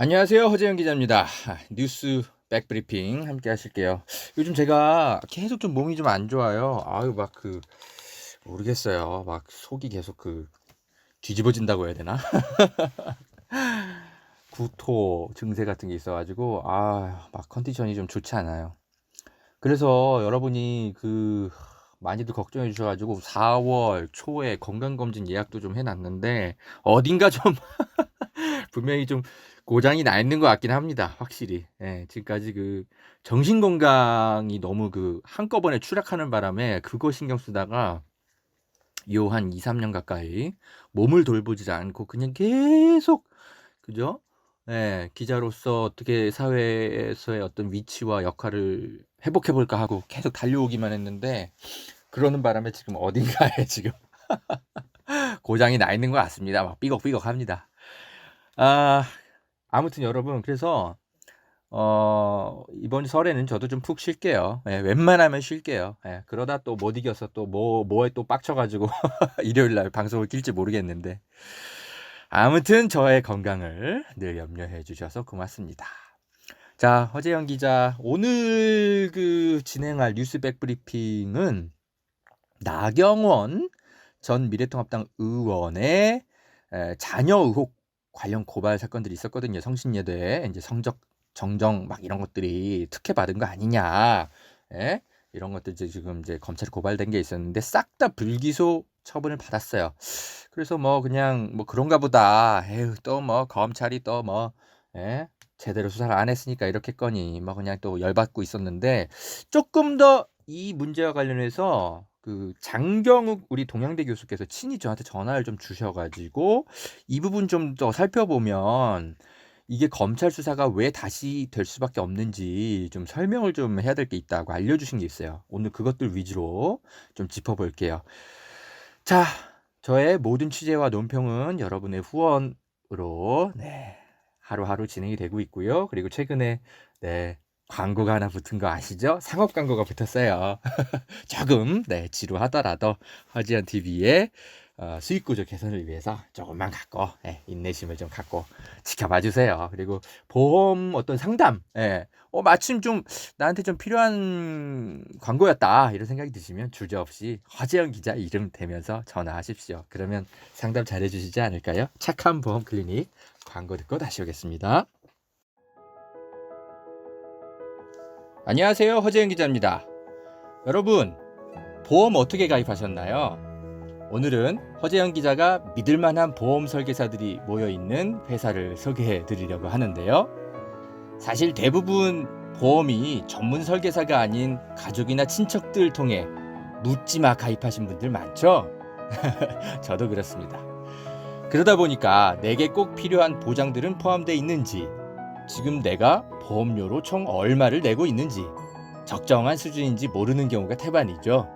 안녕하세요. 허재영 기자입니다. 뉴스 백브리핑 함께 하실게요. 요즘 제가 계속 좀 몸이 좀 안 좋아요. 아유, 모르겠어요. 막 속이 계속 뒤집어진다고 해야 되나? 구토 증세 같은 게 있어가지고, 막 컨디션이 좀 좋지 않아요. 그래서 여러분이 많이들 걱정해 주셔가지고 4월 초에 건강검진 예약도 좀 해놨는데, 어딘가 좀 분명히 좀 고장이 나 있는 것 같긴 합니다. 확실히. 예, 지금까지 정신 건강이 너무 한꺼번에 추락하는 바람에 그거 신경 쓰다가 요 한 2, 3년 가까이 몸을 돌보지 않고 그냥 계속 그죠? 예, 기자로서 어떻게 사회에서의 어떤 위치와 역할을 회복해 볼까 하고 계속 달려오기만 했는데 그러는 바람에 지금 어딘가에 지금 고장이 나 있는 것 같습니다. 막 삐걱삐걱 합니다. 아, 아무튼 여러분, 그래서 이번 설에는 저도 좀 푹 쉴게요. 예, 웬만하면 쉴게요. 예, 그러다 또 못 이겨서 또 뭐에 또 빡쳐가지고 일요일 날 방송을 낄지 모르겠는데. 아무튼 저의 건강을 늘 염려해 주셔서 고맙습니다. 자, 허재영 기자, 오늘 진행할 뉴스 백브리핑은 나경원 전 미래통합당 의원의 자녀 의혹 관련 고발 사건들이 있었거든요. 성신여대에 이제 성적 정정 막 이런 것들이 특혜 받은 거 아니냐, 예? 이런 것들 지금 이제 검찰에 고발된 게 있었는데 싹 다 불기소 처분을 받았어요. 그래서 뭐 그냥 뭐 그런가 보다. 에휴, 또 뭐 검찰이 또 뭐, 예? 제대로 수사를 안 했으니까 이렇겠거니 뭐 그냥 또 열받고 있었는데, 조금 더 이 문제와 관련해서 장경욱 우리 동양대 교수께서 친히 저한테 전화를 좀 주셔가지고 이 부분 좀 더 살펴보면 이게 검찰 수사가 왜 다시 될 수밖에 없는지 좀 설명을 좀 해야 될 게 있다고 알려주신 게 있어요. 오늘 그것들 위주로 좀 짚어볼게요. 자, 저의 모든 취재와 논평은 여러분의 후원으로 하루하루 진행이 되고 있고요. 그리고 최근에 광고가 하나 붙은 거 아시죠? 상업 광고가 붙었어요. 조금 지루하더라도 허지연 TV의 수익 구조 개선을 위해서 조금만 갖고 인내심을 좀 갖고 지켜봐 주세요. 그리고 보험 어떤 상담, 마침 좀 나한테 좀 필요한 광고였다 이런 생각이 드시면 주저없이 허재영 기자 이름 대면서 전화하십시오. 그러면 상담 잘해 주시지 않을까요? 착한 보험 클리닉 광고 듣고 다시 오겠습니다. 안녕하세요. 허재영 기자입니다. 여러분, 보험 어떻게 가입하셨나요? 오늘은 허재영 기자가 믿을만한 보험 설계사들이 모여있는 회사를 소개해 드리려고 하는데요. 사실 대부분 보험이 전문 설계사가 아닌 가족이나 친척들 통해 묻지마 가입하신 분들 많죠? 저도 그렇습니다. 그러다 보니까 내게 꼭 필요한 보장들은 포함되어 있는지, 지금 내가 보험료로 총 얼마를 내고 있는지, 적정한 수준인지 모르는 경우가 태반이죠.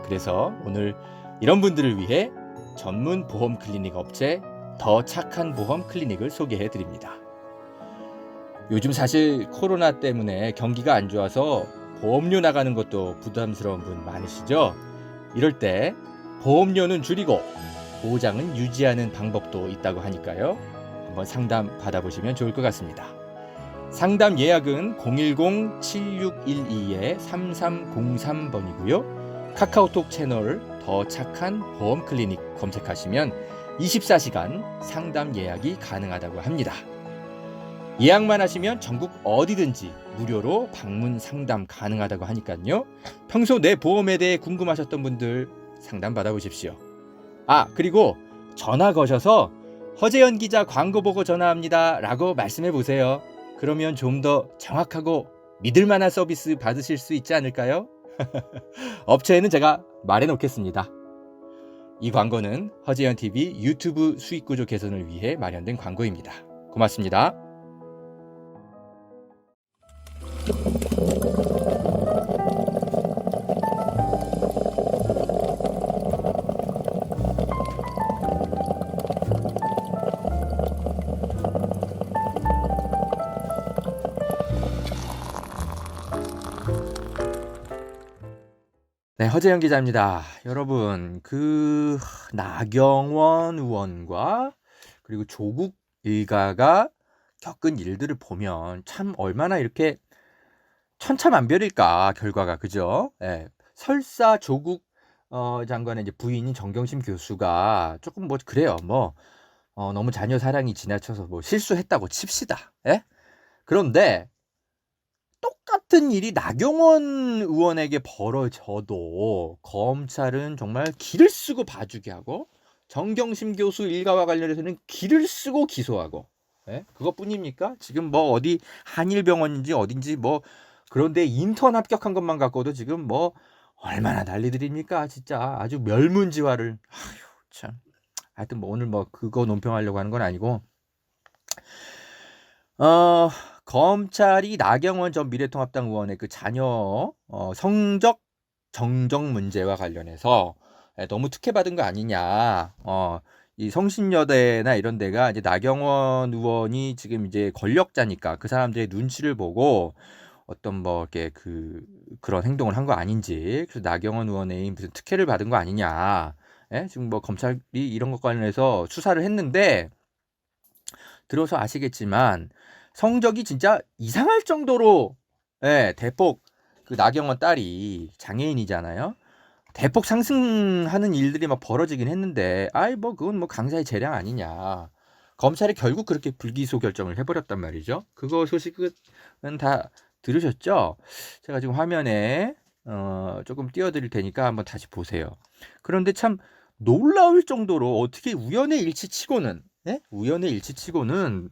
그래서 오늘 이런 분들을 위해 전문 보험 클리닉 업체 더 착한 보험 클리닉을 소개해 드립니다. 요즘 사실 코로나 때문에 경기가 안 좋아서 보험료 나가는 것도 부담스러운 분 많으시죠? 이럴 때 보험료는 줄이고 보장은 유지하는 방법도 있다고 하니까요. 한번 상담 받아보시면 좋을 것 같습니다. 상담 예약은 010-7612-3303번이고요. 카카오톡 채널 더 착한 보험 클리닉 검색하시면 24시간 상담 예약이 가능하다고 합니다. 예약만 하시면 전국 어디든지 무료로 방문 상담 가능하다고 하니까요. 평소 내 보험에 대해 궁금하셨던 분들 상담 받아보십시오. 그리고 전화 거셔서 허재연 기자 광고 보고 전화합니다 라고 말씀해 보세요. 그러면 좀 더 정확하고 믿을 만한 서비스 받으실 수 있지 않을까요? 업체에는 제가 말해 놓겠습니다. 이 광고는 허재연 TV 유튜브 수익 구조 개선을 위해 마련된 광고입니다. 고맙습니다. 허재영 기자입니다. 여러분, 나경원 의원과 그리고 조국 일가가 겪은 일들을 보면 참 얼마나 이렇게 천차만별일까 결과가 그죠? 예. 설사 조국 장관의 이제 부인인 정경심 교수가 조금 뭐 그래요. 뭐 너무 자녀 사랑이 지나쳐서 뭐 실수했다고 칩시다. 예? 그런데 똑같은 일이 나경원 의원에게 벌어져도 검찰은 정말 기를 쓰고 봐주게 하고 정경심 교수 일가와 관련해서는 기를 쓰고 기소하고 예? 그것뿐입니까? 지금 뭐 어디 한일병원인지 어딘지 뭐 그런데 인턴 합격한 것만 갖고도 지금 뭐 얼마나 난리들입니까? 진짜 아주 멸문지화를 아휴 참 하여튼 뭐 오늘 뭐 그거 논평하려고 하는 건 아니고 검찰이 나경원 전 미래통합당 의원의 그 자녀 성적 정정 문제와 관련해서 너무 특혜받은 거 아니냐. 이 성신여대나 이런 데가 이제 나경원 의원이 지금 이제 권력자니까 그 사람들의 눈치를 보고 어떤 뭐 이렇게 그런 행동을 한 거 아닌지. 그래서 나경원 의원의 무슨 특혜를 받은 거 아니냐. 예? 지금 뭐 검찰이 이런 것 관련해서 수사를 했는데 들어서 아시겠지만 성적이 진짜 이상할 정도로 예, 대폭 그 나경원 딸이 장애인이잖아요. 대폭 상승하는 일들이 막 벌어지긴 했는데 아이 뭐 그건 뭐 강사의 재량 아니냐. 검찰이 결국 그렇게 불기소 결정을 해버렸단 말이죠. 그거 소식은 다 들으셨죠? 제가 지금 화면에 조금 띄워드릴 테니까 한번 다시 보세요. 그런데 참 놀라울 정도로 어떻게 우연의 일치치고는 예? 우연의 일치치고는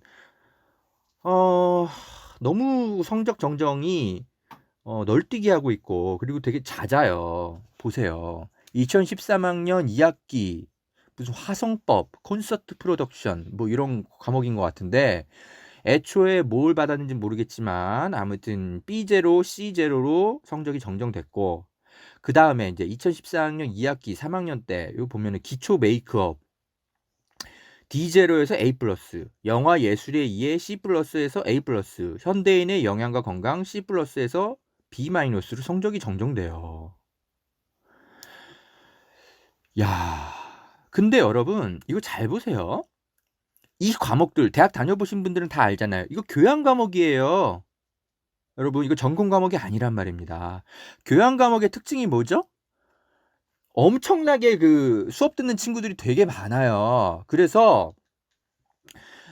너무 성적 정정이 널뛰게 하고 있고 그리고 되게 잦아요. 보세요. 2013학년 2학기 무슨 화성법, 콘서트 프로덕션 뭐 이런 과목인 것 같은데 애초에 뭘 받았는지 모르겠지만 아무튼 B0, C0로 성적이 정정됐고 그 다음에 이제 2014학년 2학기 3학년 때 이거 보면은 기초 메이크업 D0에서 A+, 영화 예술에 의해 C+에서 A+, 현대인의 영양과 건강 C+에서 B-로 성적이 정정돼요. 야, 근데 여러분 이거 잘 보세요. 이 과목들 대학 다녀보신 분들은 다 알잖아요. 이거 교양 과목이에요. 여러분 이거 전공 과목이 아니란 말입니다. 교양 과목의 특징이 뭐죠? 엄청나게 그 수업 듣는 친구들이 되게 많아요. 그래서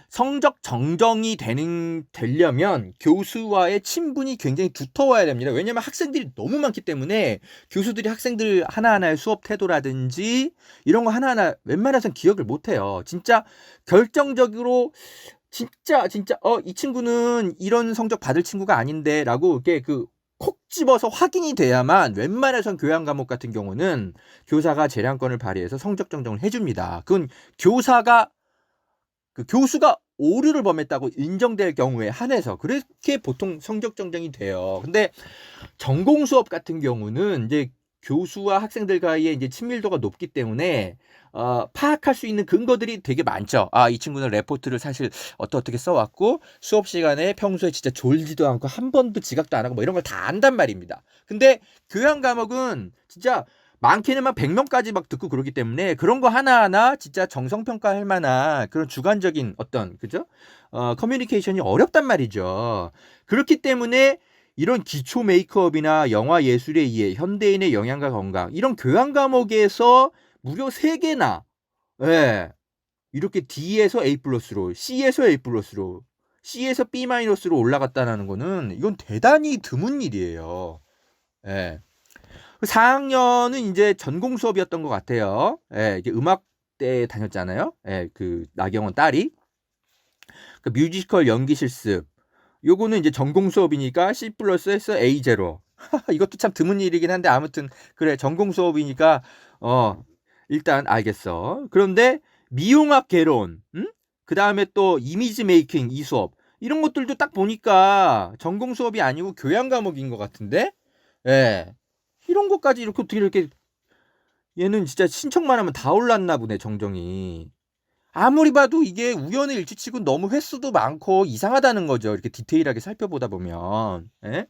성적 정정이 되려면 교수와의 친분이 굉장히 두터워야 됩니다. 왜냐하면 학생들이 너무 많기 때문에 교수들이 학생들 하나하나의 수업 태도라든지 이런 거 하나하나 웬만해서는 기억을 못해요. 진짜 결정적으로 진짜 이 친구는 이런 성적 받을 친구가 아닌데 라고 이렇게 콕 집어서 확인이 돼야만 웬만해선 교양 과목 같은 경우는 교사가 재량권을 발휘해서 성적 정정을 해줍니다. 그건 교수가 오류를 범했다고 인정될 경우에 한해서 그렇게 보통 성적 정정이 돼요. 근데 전공 수업 같은 경우는 이제 교수와 학생들과의 이제 친밀도가 높기 때문에 파악할 수 있는 근거들이 되게 많죠. 이 친구는 레포트를 사실 어떻게 써왔고 수업 시간에 평소에 진짜 졸지도 않고 한 번도 지각도 안 하고 뭐 이런 걸 다 안단 말입니다. 근데 교양 과목은 진짜 많게는 막 100명까지 막 듣고 그러기 때문에 그런 거 하나하나 진짜 정성평가할 만한 그런 주관적인 어떤 그죠? 커뮤니케이션이 어렵단 말이죠. 그렇기 때문에 이런 기초 메이크업이나 영화 예술에 의해 현대인의 영양과 건강 이런 교양 과목에서 무려 3개나 예, 이렇게 D에서 A+로 C에서 A+로 C에서 B-로 올라갔다는 거는 이건 대단히 드문 일이에요. 예. 4학년은 이제 전공 수업이었던 것 같아요. 예, 이게 음악대 다녔잖아요. 예, 그 나경원 딸이 그 뮤지컬 연기 실습. 요거는 이제 전공 수업이니까 C+에서 A0. 이것도 참 드문 일이긴 한데 아무튼 그래 전공 수업이니까 일단 알겠어. 그런데 미용학 개론, 그 다음에 또 이미지 메이킹 이 수업 이런 것들도 딱 보니까 전공 수업이 아니고 교양 과목인 것 같은데, 예. 이런 것까지 이렇게 어떻게 이렇게 얘는 진짜 신청만 하면 다 올랐나 보네 정정이. 아무리 봐도 이게 우연의 일치치고 너무 횟수도 많고 이상하다는 거죠. 이렇게 디테일하게 살펴보다 보면. 예?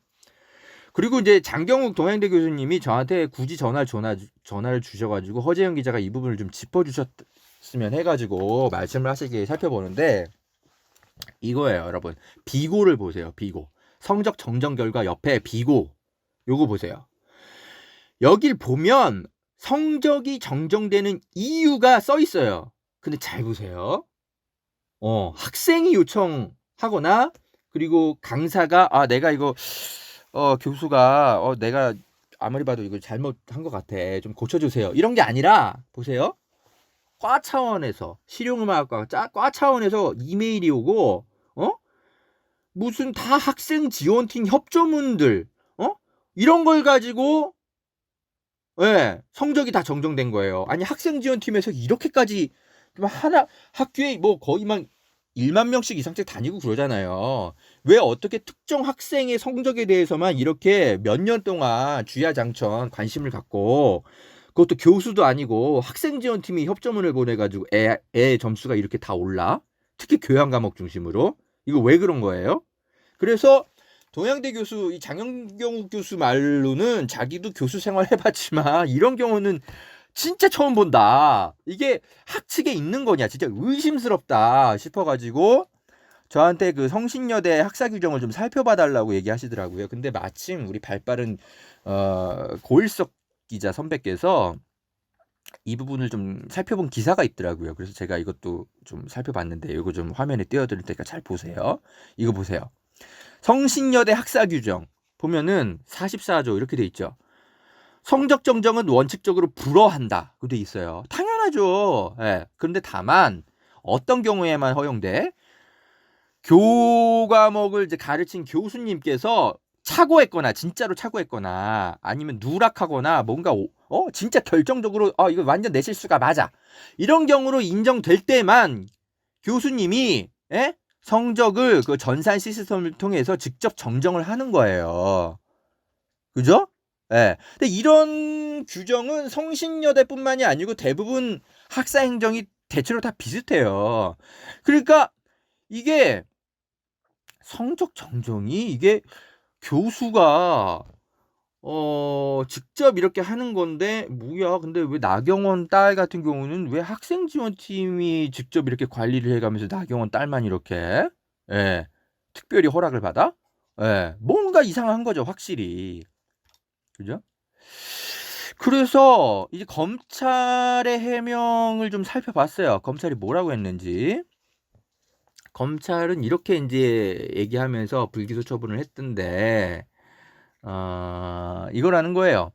그리고 이제 장경욱 동양대 교수님이 저한테 굳이 전화를 주셔가지고 허재영 기자가 이 부분을 좀 짚어주셨으면 해가지고 말씀을 하시길 살펴보는데 이거예요, 여러분. 비고를 보세요. 비고. 성적 정정 결과 옆에 비고. 요거 보세요. 여길 보면 성적이 정정되는 이유가 써 있어요. 근데 잘 보세요. 학생이 요청하거나 그리고 강사가 내가 이거 교수가 내가 아무리 봐도 이거 잘못한 것 같아. 좀 고쳐주세요. 이런 게 아니라 보세요. 과 차원에서 실용음악과 과 차원에서 이메일이 오고 무슨 다 학생 지원팀 협조문들 이런 걸 가지고 성적이 다 정정된 거예요. 아니 학생 지원팀에서 이렇게까지 하나 학교에 뭐 거의 막 1만 명씩 이상씩 다니고 그러잖아요. 왜 어떻게 특정 학생의 성적에 대해서만 이렇게 몇 년 동안 주야장천 관심을 갖고 그것도 교수도 아니고 학생 지원팀이 협조문을 보내가지고 애 점수가 이렇게 다 올라? 특히 교양 과목 중심으로 이거 왜 그런 거예요? 그래서 동양대 교수 이 장영경 교수 말로는 자기도 교수 생활 해봤지만 이런 경우는 진짜 처음 본다. 이게 학칙에 있는 거냐 진짜 의심스럽다 싶어가지고 저한테 그 성신여대 학사 규정을 좀 살펴봐 달라고 얘기하시더라고요. 근데 마침 우리 발빠른 고일석 기자 선배께서 이 부분을 좀 살펴본 기사가 있더라고요. 그래서 제가 이것도 좀 살펴봤는데 이거 좀 화면에 띄워드릴 테니까 잘 보세요. 이거 보세요. 성신여대 학사 규정 보면은 44조 이렇게 돼 있죠. 성적 정정은 원칙적으로 불허한다. 그 돼 있어요. 당연하죠. 그런데 다만 어떤 경우에만 허용돼? 교과목을 이제 가르친 교수님께서 착오했거나 진짜로 착오했거나 아니면 누락하거나 뭔가 진짜 결정적으로 이거 완전 내 실수가 맞아. 이런 경우로 인정될 때만 교수님이 성적을 그 전산 시스템을 통해서 직접 정정을 하는 거예요. 그죠? 근데 이런 규정은 성신여대뿐만이 아니고 대부분 학사 행정이 대체로 다 비슷해요. 그러니까 이게 성적 정정이 이게 교수가 직접 이렇게 하는 건데 뭐야? 근데 왜 나경원 딸 같은 경우는 왜 학생 지원팀이 직접 이렇게 관리를 해가면서 나경원 딸만 이렇게 특별히 허락을 받아? 뭔가 이상한 거죠, 확실히. 그죠? 그래서 이제 검찰의 해명을 좀 살펴봤어요. 검찰이 뭐라고 했는지. 검찰은 이렇게 이제 얘기하면서 불기소 처분을 했던데, 이거라는 거예요.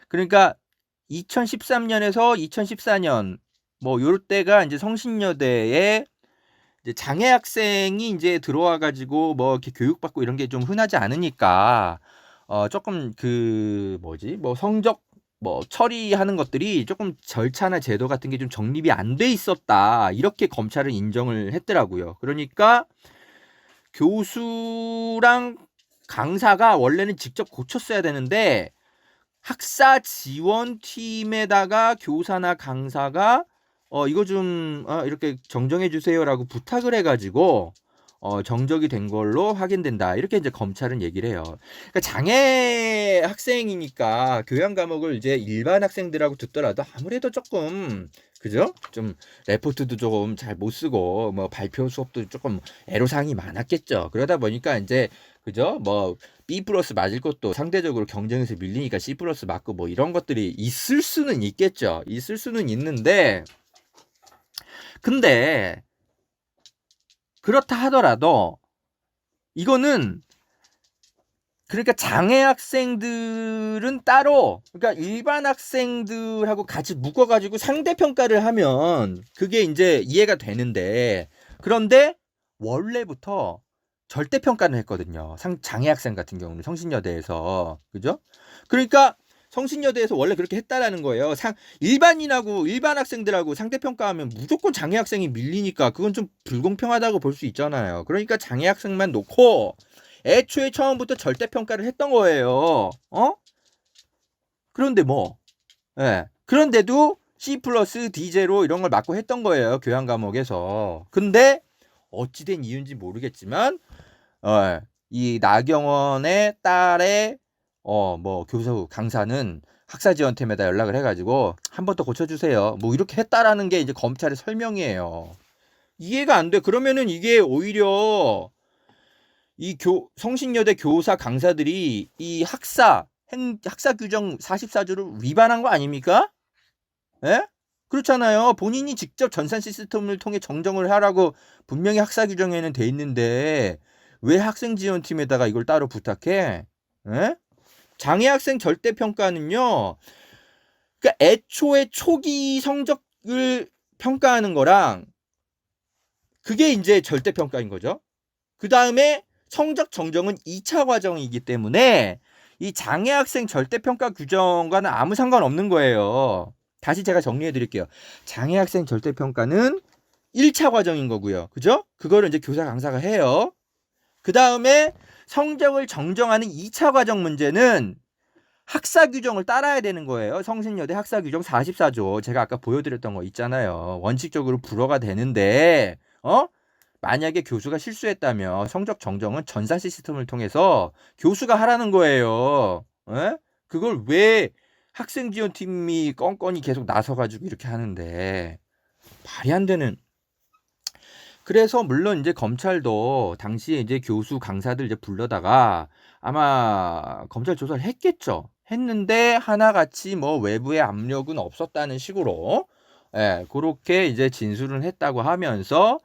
그러니까 2013년에서 2014년 뭐 요럴 때가 이제 성신여대에 이제 장애 학생이 이제 들어와 가지고 뭐 이렇게 교육받고 이런 게 좀 흔하지 않으니까 조금 그 뭐지? 뭐 성적 뭐 처리하는 것들이 조금 절차나 제도 같은 게 좀 정립이 안 돼 있었다. 이렇게 검찰은 인정을 했더라고요. 그러니까 교수랑 강사가 원래는 직접 고쳤어야 되는데 학사 지원팀에다가 교사나 강사가 이거 좀 이렇게 정정해 주세요라고 부탁을 해가지고 정적이 된 걸로 확인된다. 이렇게 이제 검찰은 얘기를 해요. 그러니까 장애 학생이니까 교양 과목을 이제 일반 학생들하고 듣더라도 아무래도 조금 그죠? 좀 레포트도 조금 잘 못 쓰고 뭐 발표 수업도 조금 애로사항이 많았겠죠. 그러다 보니까 이제 그죠? 뭐 B 플러스 맞을 것도 상대적으로 경쟁에서 밀리니까 C 플러스 맞고 뭐 이런 것들이 있을 수는 있겠죠. 있을 수는 있는데 근데 그렇다 하더라도 이거는 그러니까 장애 학생들은 따로 그러니까 일반 학생들하고 같이 묶어가지고 상대평가를 하면 그게 이제 이해가 되는데 그런데 원래부터 절대평가는 했거든요. 장애 학생 같은 경우는 성신여대에서 그죠? 그러니까 성신여대에서 원래 그렇게 했다라는 거예요. 일반인하고 일반 학생들하고 상대평가하면 무조건 장애 학생이 밀리니까 그건 좀 불공평하다고 볼 수 있잖아요. 그러니까 장애 학생만 놓고 애초에 처음부터 절대평가를 했던 거예요. 그런데 뭐 그런데도 C 플러스 D0 이런 걸 맞고 했던 거예요. 교양 과목에서. 근데 어찌된 이유인지 모르겠지만 이 나경원의 딸의 뭐 교수 강사는 학사지원팀에다 연락을 해가지고 한 번 더 고쳐주세요. 뭐 이렇게 했다라는 게 이제 검찰의 설명이에요. 이해가 안 돼. 그러면은 이게 오히려 이 성신여대 교사 강사들이 이 학사 규정 44조를 위반한 거 아닙니까? 예? 그렇잖아요. 본인이 직접 전산 시스템을 통해 정정을 하라고 분명히 학사 규정에는 돼 있는데 왜 학생 지원팀에다가 이걸 따로 부탁해? 예? 장애 학생 절대 평가는요. 그러니까 애초에 초기 성적을 평가하는 거랑 그게 이제 절대 평가인 거죠. 그다음에 성적 정정은 2차 과정이기 때문에 이 장애 학생 절대 평가 규정과는 아무 상관없는 거예요. 다시 제가 정리해 드릴게요. 장애 학생 절대 평가는 1차 과정인 거고요. 그죠? 그거를 이제 교사 강사가 해요. 그다음에 성적을 정정하는 2차 과정 문제는 학사 규정을 따라야 되는 거예요. 성신여대 학사 규정 44조. 제가 아까 보여드렸던 거 있잖아요. 원칙적으로 불허가 되는데, 만약에 교수가 실수했다면 성적 정정은 전산 시스템을 통해서 교수가 하라는 거예요. 에? 그걸 왜 학생 지원팀이 껌껌이 계속 나서가지고 이렇게 하는데, 말이 안 되는. 그래서 물론 이제 검찰도 당시에 이제 교수 강사들 이제 불러다가 아마 검찰 조사를 했겠죠. 했는데 하나같이 뭐 외부의 압력은 없었다는 식으로 그렇게 이제 진술을 했다고 하면서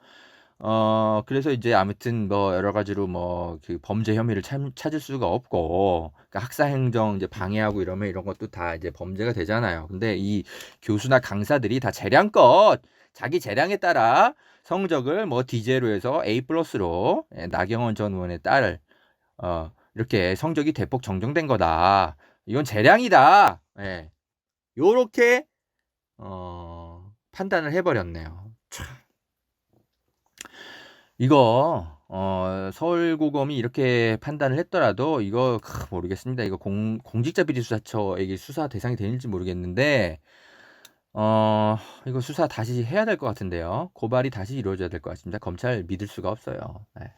그래서 이제 아무튼 뭐 여러 가지로 뭐 그 범죄 혐의를 찾을 수가 없고 그러니까 학사 행정 이제 방해하고 이러면 이런 것도 다 이제 범죄가 되잖아요. 근데 이 교수나 강사들이 다 재량껏 자기 재량에 따라 성적을 뭐 D제로 해서 A+로 나경원 전 의원의 딸 이렇게 성적이 대폭 정정된 거다. 이건 재량이다. 예. 요렇게 판단을 해버렸네요. 참. 이거 서울고검이 이렇게 판단을 했더라도 이거 모르겠습니다. 이거 공직자 비리 수사처에게 수사 대상이 되는지 모르겠는데 이거 수사 다시 해야 될 것 같은데요. 고발이 다시 이루어져야 될 것 같습니다. 검찰 믿을 수가 없어요. 네.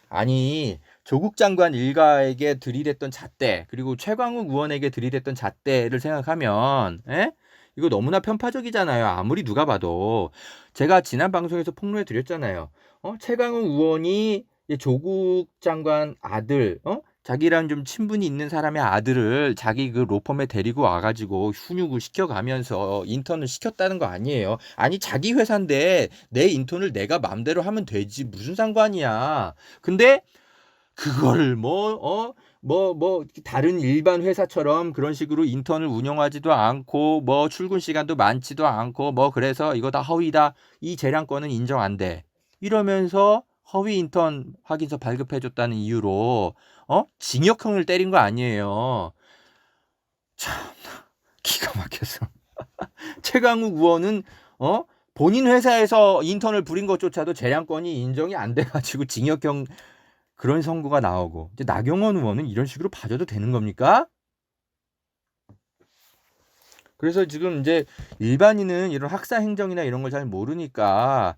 아니 조국 장관 일가에게 들이댔던 잣대 그리고 최광욱 의원에게 들이댔던 잣대를 생각하면 이거 너무나 편파적이잖아요. 아무리 누가 봐도 제가 지난 방송에서 폭로해 드렸잖아요. 최광욱 의원이 조국 장관 아들 자기랑 좀 친분이 있는 사람의 아들을 자기 그 로펌에 데리고 와가지고 훈육을 시켜가면서 인턴을 시켰다는 거 아니에요. 아니 자기 회사인데 내 인턴을 내가 맘대로 하면 되지 무슨 상관이야. 근데 그걸 다른 일반 회사처럼 그런 식으로 인턴을 운영하지도 않고 뭐 출근 시간도 많지도 않고 뭐 그래서 이거 다 허위다. 이 재량권은 인정 안 돼. 이러면서 허위 인턴 확인서 발급해줬다는 이유로 징역형을 때린 거 아니에요. 참 기가 막혀서 최강욱 의원은 본인 회사에서 인턴을 부린 것조차도 재량권이 인정이 안 돼가지고 징역형 그런 선고가 나오고 이제 나경원 의원은 이런 식으로 봐줘도 되는 겁니까? 그래서 지금 이제 일반인은 이런 학사 행정이나 이런 걸 잘 모르니까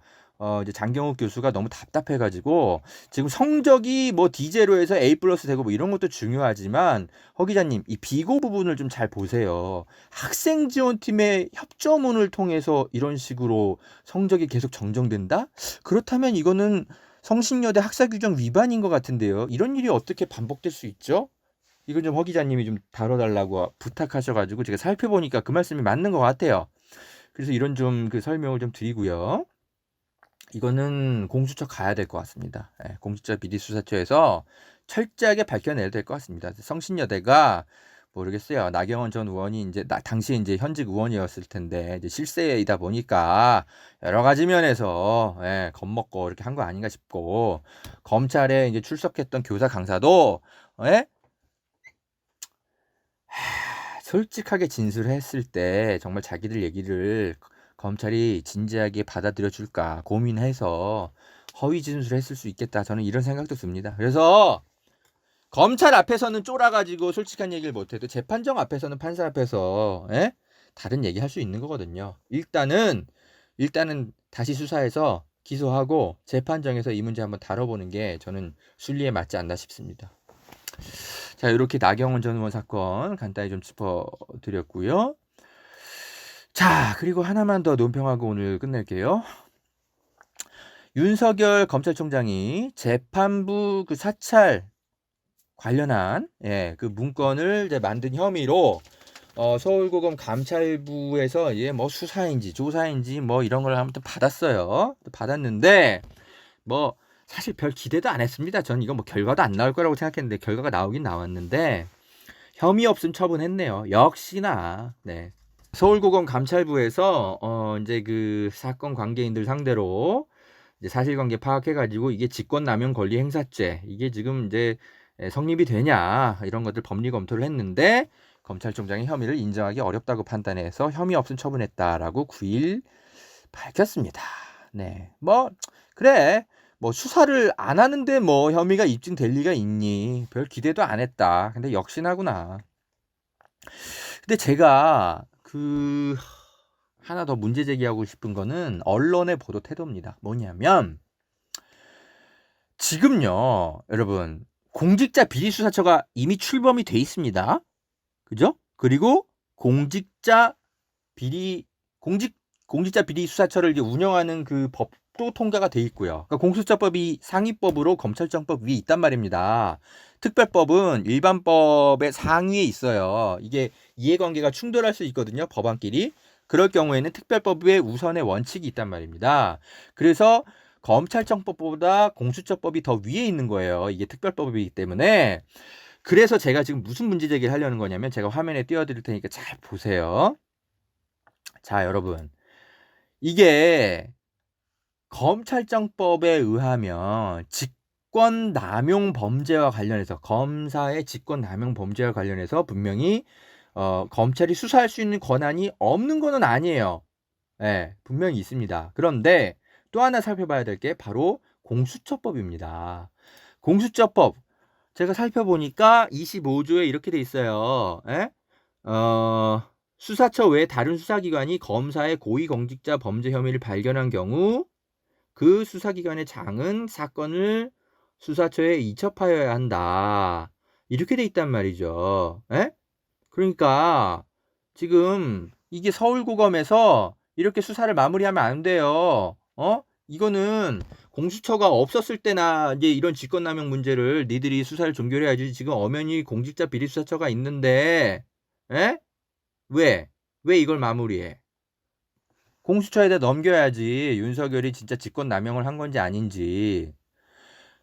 이제 장경욱 교수가 너무 답답해가지고 지금 성적이 뭐 D제로에서 A+ 되고 뭐 이런 것도 중요하지만 허 기자님 이 비고 부분을 좀 잘 보세요. 학생 지원팀의 협조문을 통해서 이런 식으로 성적이 계속 정정된다? 그렇다면 이거는 성신여대 학사 규정 위반인 것 같은데요. 이런 일이 어떻게 반복될 수 있죠? 이건 좀 허 기자님이 좀 다뤄달라고 부탁하셔가지고 제가 살펴보니까 그 말씀이 맞는 것 같아요. 그래서 이런 좀 그 설명을 좀 드리고요. 이거는 공수처 가야 될 것 같습니다. 공수처 비리수사처에서 철저하게 밝혀내야 될 것 같습니다. 성신여대가 모르겠어요. 나경원 전 의원이 이제 당시에 이제 현직 의원이었을 텐데 이제 실세이다 보니까 여러 가지 면에서 겁먹고 이렇게 한 거 아닌가 싶고 검찰에 이제 출석했던 교사 강사도 솔직하게 진술을 했을 때 정말 자기들 얘기를 검찰이 진지하게 받아들여 줄까 고민해서 허위 진술을 했을 수 있겠다. 저는 이런 생각도 듭니다. 그래서 검찰 앞에서는 쫄아가지고 솔직한 얘기를 못해도 재판정 앞에서는 판사 앞에서 다른 얘기 할 수 있는 거거든요. 일단은 다시 수사해서 기소하고 재판정에서 이 문제 한번 다뤄보는 게 저는 순리에 맞지 않나 싶습니다. 자, 이렇게 나경원 전 의원 사건 간단히 좀 짚어드렸고요. 자, 그리고 하나만 더 논평하고 오늘 끝낼게요. 윤석열 검찰총장이 재판부 그 사찰 관련한 그 문건을 이제 만든 혐의로 서울고검 감찰부에서 뭐 수사인지 조사인지 뭐 이런 걸 아무튼 받았어요. 받았는데 뭐 사실 별 기대도 안 했습니다. 전 이거 뭐 결과도 안 나올 거라고 생각했는데 결과가 나오긴 나왔는데 혐의 없음 처분했네요. 역시나. 네. 서울고검 감찰부에서 이제 그 사건 관계인들 상대로 이제 사실관계 파악해가지고 이게 직권남용 권리 행사죄 이게 지금 이제 성립이 되냐 이런 것들 법리 검토를 했는데 검찰총장이 혐의를 인정하기 어렵다고 판단해서 혐의 없음 처분했다라고 9일 밝혔습니다. 네, 뭐 그래 뭐 수사를 안 하는데 뭐 혐의가 입증될 리가 있니? 별 기대도 안 했다. 근데 역시나구나. 근데 제가 그 하나 더 문제 제기하고 싶은 거는 언론의 보도 태도입니다. 뭐냐면 지금요, 여러분 공직자 비리수사처가 이미 출범이 돼 있습니다. 그죠? 그리고 공직자 비리수사처를 이제 운영하는 그 법도 통과가 돼 있고요. 그러니까 공수처법이 상위법으로 검찰청법 위에 있단 말입니다. 특별법은 일반법의 상위에 있어요. 이게 이해관계가 충돌할 수 있거든요. 법안끼리. 그럴 경우에는 특별법의 우선의 원칙이 있단 말입니다. 그래서 검찰청법보다 공수처법이 더 위에 있는 거예요. 이게 특별법이기 때문에. 그래서 제가 지금 무슨 문제 제기를 하려는 거냐면 제가 화면에 띄워드릴 테니까 잘 보세요. 자, 여러분. 이게 검찰청법에 의하면 직권남용 범죄와 관련해서 검사의 직권남용 범죄와 관련해서 분명히 검찰이 수사할 수 있는 권한이 없는 거는 아니에요. 네, 분명히 있습니다. 그런데 또 하나 살펴봐야 될 게 바로 공수처법입니다. 공수처법 제가 살펴보니까 25조에 이렇게 돼 있어요. 수사처 외 다른 수사기관이 검사의 고위공직자 범죄 혐의를 발견한 경우 그 수사기관의 장은 사건을 수사처에 이첩하여야 한다. 이렇게 돼 있단 말이죠. 그러니까 지금 이게 서울고검에서 이렇게 수사를 마무리하면 안 돼요. 이거는 공수처가 없었을 때나 이제 이런 직권남용 문제를 니들이 수사를 종결해야지. 지금 엄연히 공직자 비리수사처가 있는데, 왜 이걸 마무리해? 공수처에다 넘겨야지. 윤석열이 진짜 직권남용을 한 건지 아닌지.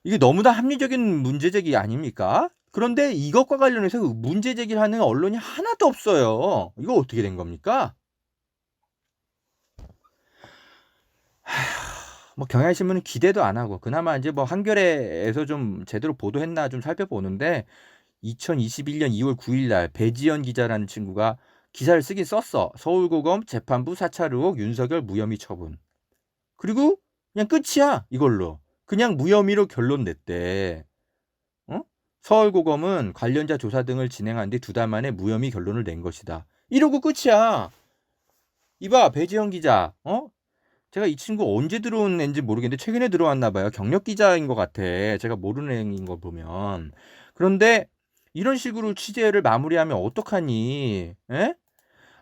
이게 너무나 합리적인 문제제기 아닙니까? 그런데 이것과 관련해서 문제제기를 하는 언론이 하나도 없어요. 이거 어떻게 된 겁니까? 뭐 경향신문은 기대도 안 하고 그나마 이제 뭐 한겨레에서 좀 제대로 보도했나 좀 살펴보는데 2021년 2월 9일 날 배지연 기자라는 친구가 기사를 쓰긴 썼어. 서울고검 재판부 사찰 의혹 윤석열 무혐의 처분. 그리고 그냥 끝이야. 이걸로. 그냥 무혐의로 결론 냈대. 서울고검은 관련자 조사 등을 진행한 뒤 2달 만에 무혐의 결론을 낸 것이다. 이러고 끝이야. 이봐 배지연 기자. 제가 이 친구 언제 들어온 애인지 모르겠는데 최근에 들어왔나 봐요. 경력 기자인 것 같아. 제가 모르는 애인 거 보면. 그런데 이런 식으로 취재를 마무리하면 어떡하니?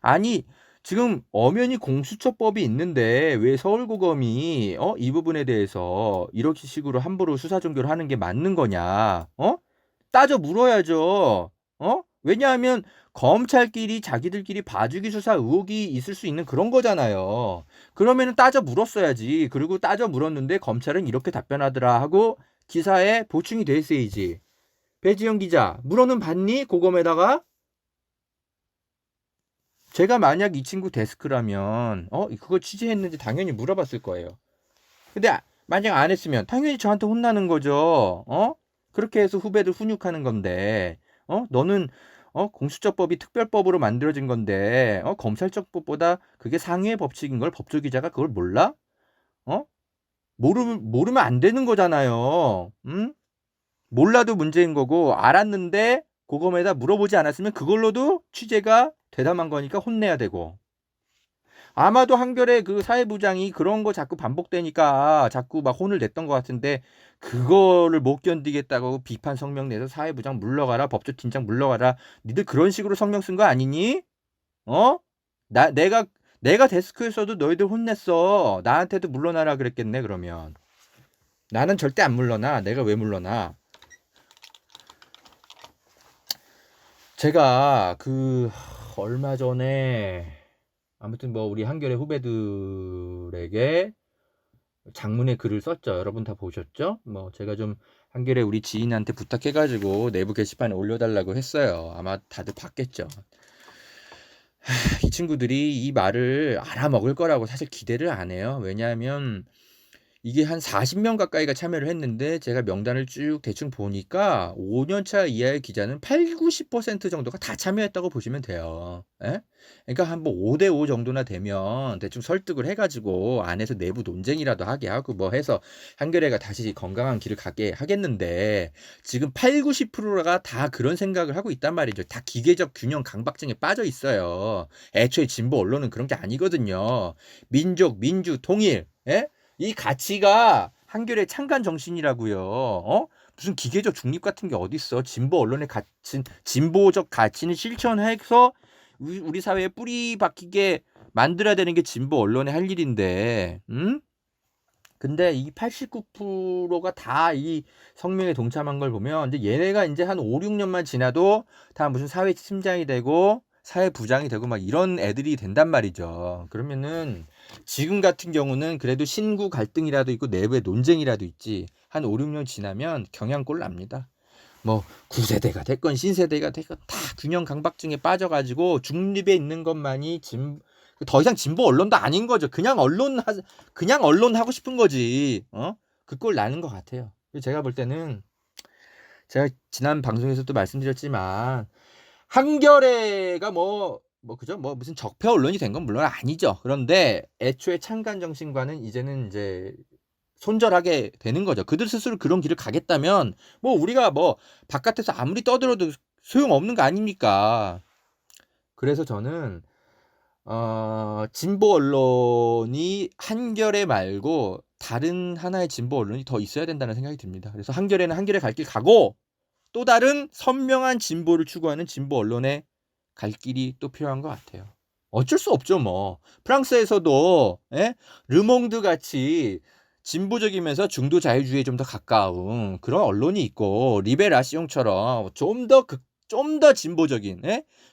아니 지금 엄연히 공수처법이 있는데 왜 서울고검이 이 부분에 대해서 이렇게 식으로 함부로 수사 종결을 하는 게 맞는 거냐? 따져 물어야죠. 왜냐하면 검찰끼리 자기들끼리 봐주기 수사 의혹이 있을 수 있는 그런 거잖아요. 그러면은 따져 물었어야지. 그리고 따져 물었는데 검찰은 이렇게 답변하더라 하고 기사에 보충이 돼 있어야지. 배지영 기자, 물어는 봤니? 고검에다가? 제가 만약 이 친구 데스크라면 그거 취재했는지 당연히 물어봤을 거예요. 근데 만약 안 했으면 당연히 저한테 혼나는 거죠. 그렇게 해서 후배들 훈육하는 건데 너는 공수처법이 특별법으로 만들어진 건데 검찰청법보다 그게 상위의 법칙인 걸 법조기자가 그걸 몰라? 모르면 안 되는 거잖아요. 몰라도 문제인 거고 알았는데 고검에다 물어보지 않았으면 그걸로도 취재가 대담한 거니까 혼내야 되고. 아마도 한겨레 그 사회부장이 그런 거 자꾸 반복되니까 자꾸 막 혼을 냈던 것 같은데 그거를 못 견디겠다고 비판 성명 내서 사회부장 물러가라, 법조팀장 물러가라. 니들 그런 식으로 성명 쓴 거 아니니? 내가 데스크에서도 너희들 혼냈어. 나한테도 물러나라 그랬겠네 그러면. 나는 절대 안 물러나. 내가 왜 물러나? 제가 얼마 전에 아무튼 뭐 우리 한겨레 후배들에게 장문의 글을 썼죠. 여러분 다 보셨죠? 뭐 제가 좀 한겨레 우리 지인한테 부탁해가지고 내부 게시판에 올려달라고 했어요. 아마 다들 봤겠죠. 이 친구들이 이 말을 알아먹을 거라고 사실 기대를 안 해요. 왜냐하면 이게 한 40명 가까이가 참여를 했는데 제가 명단을 쭉 대충 보니까 5년차 이하의 기자는 80~90% 정도가 다 참여했다고 보시면 돼요. 예? 그러니까 한 뭐 5대5 정도나 되면 대충 설득을 해가지고 안에서 내부 논쟁이라도 하게 하고 뭐 해서 한겨레가 다시 건강한 길을 가게 하겠는데 지금 80~90%가 다 그런 생각을 하고 있단 말이죠. 다 기계적 균형 강박증에 빠져 있어요. 애초에 진보 언론은 그런 게 아니거든요. 민족, 민주, 통일, 예? 이 가치가 한겨레 창간 정신이라고요. 무슨 기계적 중립 같은 게 어딨어? 진보 언론의 가치, 진보적 가치는 실천해서 우리 사회에 뿌리 박히게 만들어야 되는 게 진보 언론의 할 일인데, 응? 근데 이 89%가 다 이 성명에 동참한 걸 보면 이제 얘네가 이제 한 5~6년만 지나도 다 무슨 사회 팀장이 되고 사회 부장이 되고 막 이런 애들이 된단 말이죠. 그러면은 지금 같은 경우는 그래도 신구 갈등이라도 있고 내부의 논쟁이라도 있지. 한 5~6년 지나면 경향골 납니다. 뭐 9세대가 됐건 신세대가 됐건 다 균형 강박증에 빠져가지고 중립에 있는 것만이 더 이상 진보 언론도 아닌 거죠. 그냥 언론 하고 싶은 거지. 그 꼴 나는 것 같아요. 제가 볼 때는 제가 지난 방송에서도 말씀드렸지만 한겨레가 그죠? 뭐 무슨 적폐 언론이 된 건 물론 아니죠. 그런데 애초에 창간 정신과는 이제는 이제 손절하게 되는 거죠. 그들 스스로 그런 길을 가겠다면 뭐 우리가 뭐 바깥에서 아무리 떠들어도 소용없는 거 아닙니까? 그래서 저는 진보 언론이 한겨레 말고 다른 하나의 진보 언론이 더 있어야 된다는 생각이 듭니다. 그래서 한겨레는 한겨레 갈 길 가고 또 다른 선명한 진보를 추구하는 진보 언론의 갈 길이 또 필요한 것 같아요. 어쩔 수 없죠, 뭐. 프랑스에서도 르몽드 같이 진보적이면서 중도 자유주의에 좀 더 가까운 그런 언론이 있고 리베라시옹처럼 좀 더 진보적인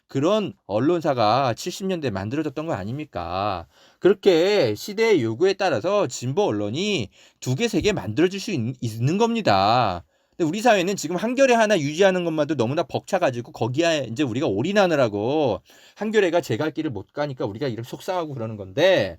그런 언론사가 70년대에 만들어졌던 거 아닙니까? 그렇게 시대의 요구에 따라서 진보 언론이 2개, 3개 만들어질 수 있는 겁니다. 근데 우리 사회는 지금 한겨레 하나 유지하는 것만도 너무나 벅차가지고 거기에 이제 우리가 올인하느라고 한겨레가 제 갈 길을 못 가니까 우리가 이렇게 속상하고 그러는 건데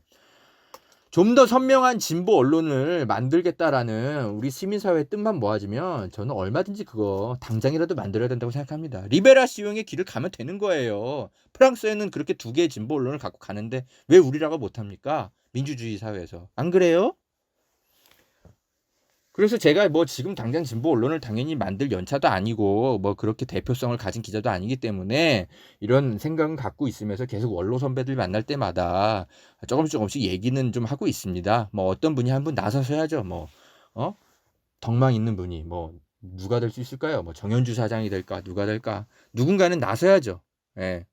좀 더 선명한 진보 언론을 만들겠다라는 우리 시민사회의 뜻만 모아지면 저는 얼마든지 그거 당장이라도 만들어야 된다고 생각합니다. 리베라시옹의 길을 가면 되는 거예요. 프랑스에는 그렇게 2개의 진보 언론을 갖고 가는데 왜 우리라고 못합니까? 민주주의 사회에서. 안 그래요? 그래서 제가 뭐 지금 당장 진보 언론을 당연히 만들 연차도 아니고 뭐 그렇게 대표성을 가진 기자도 아니기 때문에 이런 생각은 갖고 있으면서 계속 원로 선배들 만날 때마다 조금씩 얘기는 좀 하고 있습니다. 뭐 어떤 분이 한 분 나서셔야죠. 뭐 덕망 있는 분이 뭐 누가 될 수 있을까요? 뭐 정현주 사장이 될까? 누가 될까? 누군가는 나서야죠. 예.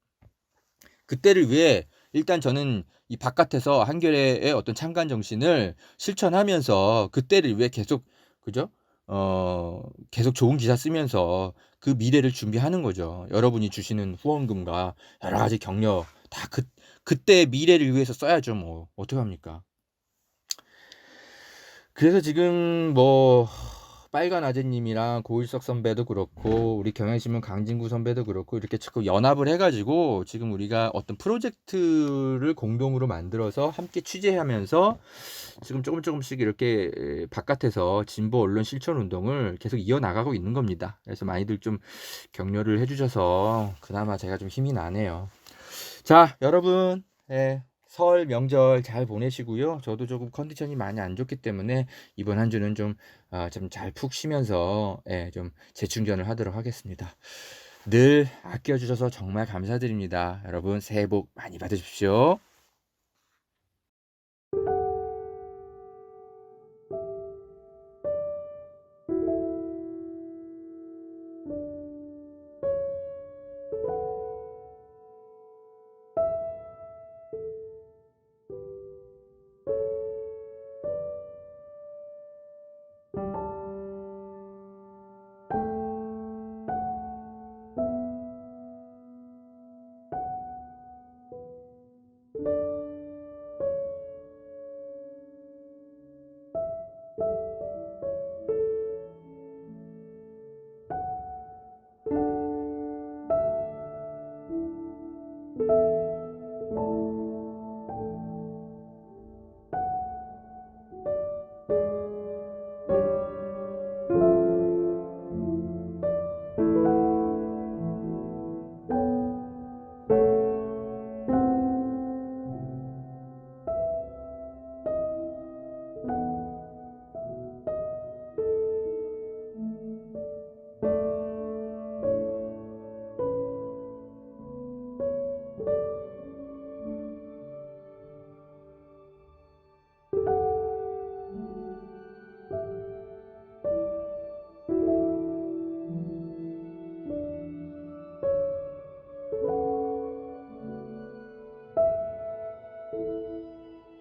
그때를 위해 일단 저는 이 바깥에서 한겨레의 어떤 창간 정신을 실천하면서 그때를 위해 계속 그죠? 계속 좋은 기사 쓰면서 그 미래를 준비하는 거죠. 여러분이 주시는 후원금과 여러 가지 격려 다 그때 미래를 위해서 써야죠. 뭐 어떡합니까? 그래서 지금 뭐 빨간 아재님이랑 고일석 선배도 그렇고 우리 경향신문 강진구 선배도 그렇고 이렇게 자꾸 연합을 해가지고 지금 우리가 어떤 프로젝트를 공동으로 만들어서 함께 취재하면서 지금 조금씩 이렇게 바깥에서 진보 언론 실천 운동을 계속 이어나가고 있는 겁니다. 그래서 많이들 좀 격려를 해주셔서 그나마 제가 좀 힘이 나네요. 자, 여러분, 설 명절 잘 보내시고요. 저도 조금 컨디션이 많이 안 좋기 때문에 이번 한 주는 좀 잘 푹 쉬면서 좀 재충전을 하도록 하겠습니다. 늘 아껴주셔서 정말 감사드립니다. 여러분 새해 복 많이 받으십시오.